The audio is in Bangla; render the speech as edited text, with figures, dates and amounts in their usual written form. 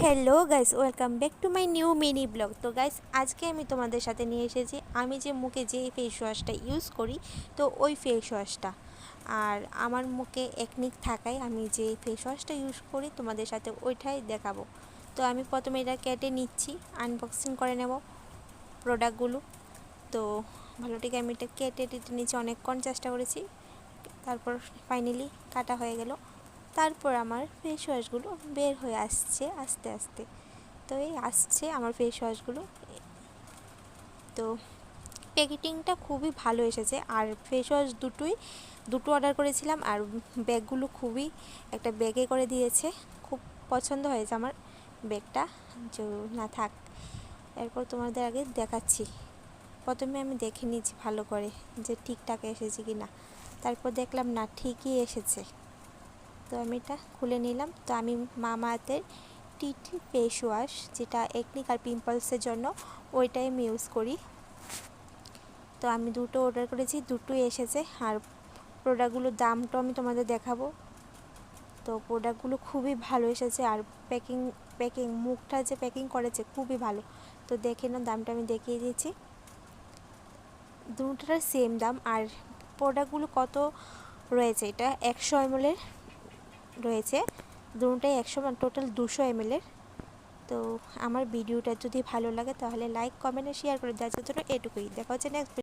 Hello guys, welcome back to my new mini blog. তো গাইস, আজকে আমি তোমাদের সাথে নিয়ে এসেছি আমি যে মুখে যে ফেস ওয়াশটা ইউজ করি, তো ওই ফেস ওয়াশটা। আর আমার মুখে একনিক থাকায় আমি যে ফেস ওয়াশটা ইউজ করি তোমাদের সাথে ওইটাই দেখাবো। তো আমি প্রথমে এটা কেটে নিচ্ছি, আনবক্সিং করে নেব প্রোডাক্টগুলো। তো ভালোটিকে আমি এটা কেটে নিচ্ছি, অনেকক্ষণ চেষ্টা করেছি, তারপর ফাইনালি কাটা হয়ে গেল। তারপর আমার ফেস ওয়াশগুলো বের হয়ে আসছে আস্তে আস্তে। তো এই আসছে আমার ফেস ওয়াশগুলো। তো প্যাকেটিংটা খুবই ভালো এসেছে। আর ফেস ওয়াশ দুটো অর্ডার করেছিলাম, আর ব্যাগগুলো খুবই একটা ব্যাগে করে দিয়েছে। খুব পছন্দ হয়েছে আমার ব্যাগটা। যে না থাক, এরপর তোমাদের আগে দেখাচ্ছি। প্রথমে আমি দেখে নিয়েছি ভালো করে যে ঠিকঠাক এসেছে কি না, তারপর দেখলাম না, ঠিকই এসেছে। তো আমি এটা খুলে নিলাম। তো আমি মামাআর্থের টিটি ফেস ওয়াশ, যেটা একনিক আর পিম্পলসের জন্য, ওইটাই আমি ইউজ করি। তো আমি দুটো অর্ডার করেছি, দুটোই এসেছে। আর প্রোডাক্টগুলোর দামটাও আমি তোমাদের দেখাবো। তো প্রোডাক্টগুলো খুবই ভালো এসেছে। আর প্যাকিং মুখটা যে প্যাকিং করেছে খুবই ভালো। তো দেখে নাও, দামটা আমি দেখিয়ে দিয়েছি। দুটোটার সেম দাম। আর প্রোডাক্টগুলো কত রয়েছে, এটা 100 ml রয়েছে, দুটোটাই 100, টোটাল 200 ml। তো আমার ভিডিওটা যদি ভালো লাগে তাহলে লাইক, কমেন্ট আর শেয়ার করে দেওয়ার জন্য এটুকুই। দেখা হচ্ছে নেক্সট।